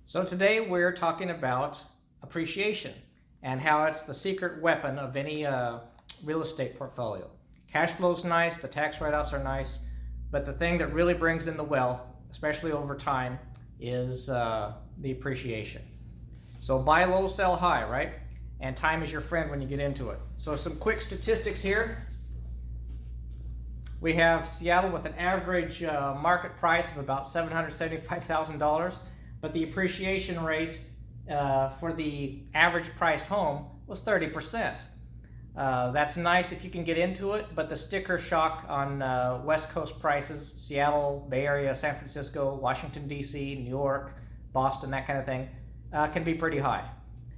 So today we're talking about appreciation and how it's the secret weapon of any real estate portfolio. Cash flow's nice, the tax write-offs are nice, but the thing that really brings in the wealth, especially over time, is the appreciation. So buy low, sell high, right? And time is your friend when you get into it. So some quick statistics here. We have Seattle with an average market price of about $775,000, but the appreciation rate for the average priced home was 30%. That's nice if you can get into it, but the sticker shock on West Coast prices, Seattle, Bay Area, San Francisco, Washington, D.C., New York, Boston, that kind of thing, can be pretty high.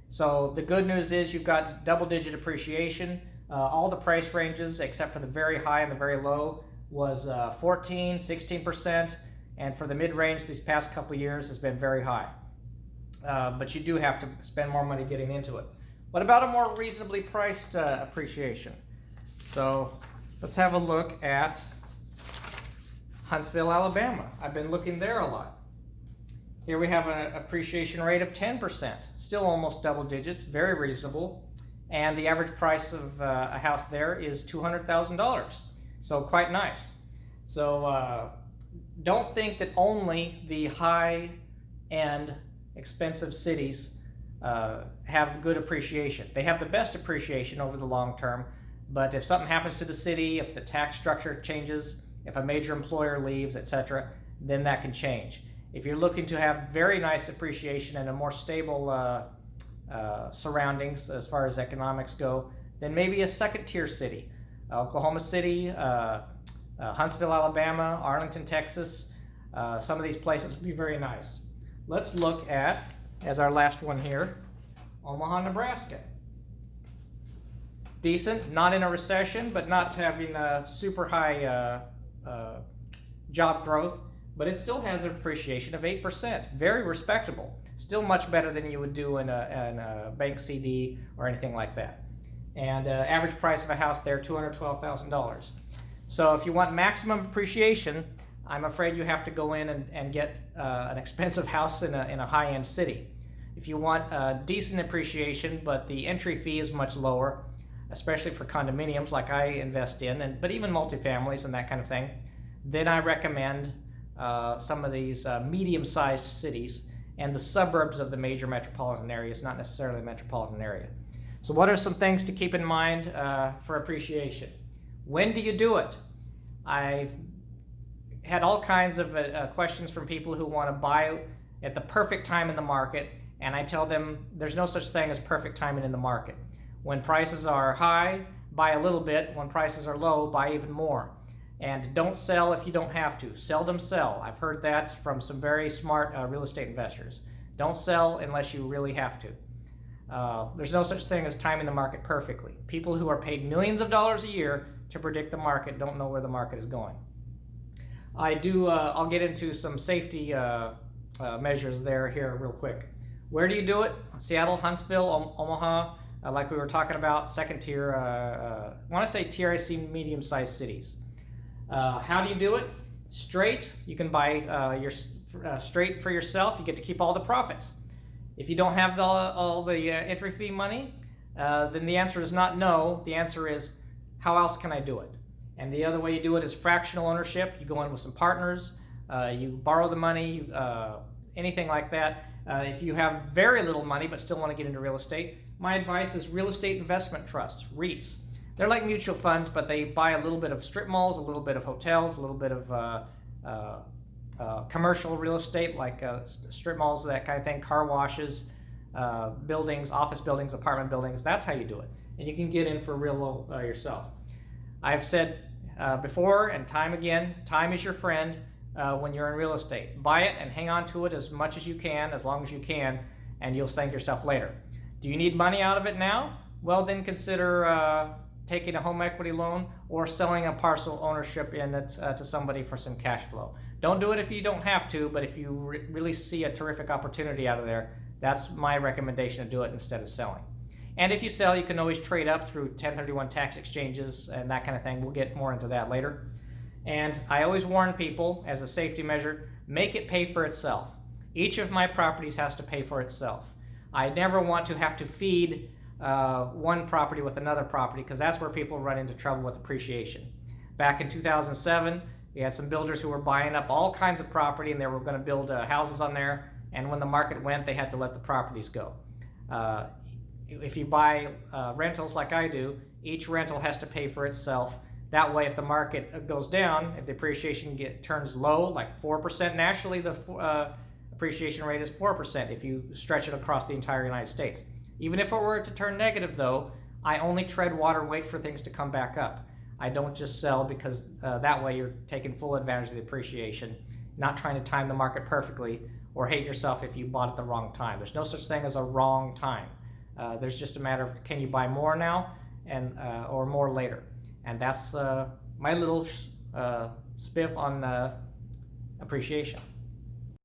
So the good news is you've got double-digit appreciation. All the price ranges, except for the very high and the very low, was 14, 16%, and for the mid-range these past couple years has been very high. But you do have to spend more money getting into it. What about a more reasonably priced appreciation? So let's have a look at Huntsville, Alabama. I've been looking there a lot. Here we have an appreciation rate of 10%, still almost double digits, very reasonable. And the average price of a house there is $200,000, so quite nice. So don't think that only the high-end expensive cities have good appreciation. They have the best appreciation over the long term, but if something happens to the city, if the tax structure changes, if a major employer leaves, etc., then that can change. If you're looking to have very nice appreciation and a more stable surroundings as far as economics go, then maybe a second-tier city. Oklahoma City, Huntsville, Alabama, Arlington, Texas, some of these places would be very nice. Let's look at, as our last one here, Omaha, Nebraska. Decent, not in a recession, but not having a super high job growth, but it still has an appreciation of 8%. Very respectable. Still much better than you would do in a bank CD or anything like that. And average price of a house there, $212,000. So if you want maximum appreciation, I'm afraid you have to go in and get an expensive house in a high-end city. If you want decent appreciation, but the entry fee is much lower, especially for condominiums like I invest in, but even multifamilies and that kind of thing, then I recommend some of these medium-sized cities and the suburbs of the major metropolitan areas, not necessarily a metropolitan area. So what are some things to keep in mind for appreciation? When do you do it? I've had all kinds of questions from people who want to buy at the perfect time in the market, and I tell them there's no such thing as perfect timing in the market. When prices are high, buy a little bit. When prices are low, buy even more. And don't sell if you don't have to. Seldom sell. I've heard that from some very smart real estate investors. Don't sell unless you really have to. There's no such thing as timing the market perfectly. People who are paid millions of dollars a year to predict the market don't know where the market is going. I'll get into some safety measures here real quick. Where do you do it? Seattle, Huntsville, Omaha, like we were talking about, second tier, I want to say TRIC medium-sized cities. How do you do it? Straight. You can buy straight for yourself. You get to keep all the profits. If you don't have all the entry fee money, then the answer is not no. The answer is, how else can I do it? And the other way you do it is fractional ownership. You go in with some partners. You borrow the money, anything like that. If you have very little money but still want to get into real estate, my advice is real estate investment trusts, REITs. They're like mutual funds, but they buy a little bit of strip malls, a little bit of hotels, a little bit of commercial real estate like strip malls, that kind of thing, car washes, buildings, office buildings, apartment buildings. That's how you do it. And you can get in for real low yourself. I've said before and time again, time is your friend when you're in real estate. Buy it and hang on to it as much as you can, as long as you can, and you'll thank yourself later. Do you need money out of it now? Well, then consider taking a home equity loan or selling a parcel ownership in it to somebody for some cash flow. Don't do it if you don't have to, but if you really see a terrific opportunity out of there, that's my recommendation to do it instead of selling. And if you sell, you can always trade up through 1031 tax exchanges and that kind of thing. We'll get more into that later. And I always warn people, as a safety measure, make it pay for itself. Each of my properties has to pay for itself. I never want to have to feed one property with another property, because that's where people run into trouble with appreciation. Back in 2007, we had some builders who were buying up all kinds of property, and they were going to build houses on there, and when the market went, they had to let the properties go. If you buy rentals like I do, each rental has to pay for itself. That way, if the market goes down, if the appreciation turns low, like 4%, nationally the appreciation rate is 4% if you stretch it across the entire United States. Even if it were to turn negative though, I only tread water, wait for things to come back up. I don't just sell, because that way you're taking full advantage of the appreciation, not trying to time the market perfectly, or hate yourself if you bought at the wrong time. There's no such thing as a wrong time. There's just a matter of, can you buy more now or more later? And that's my little spiff on appreciation.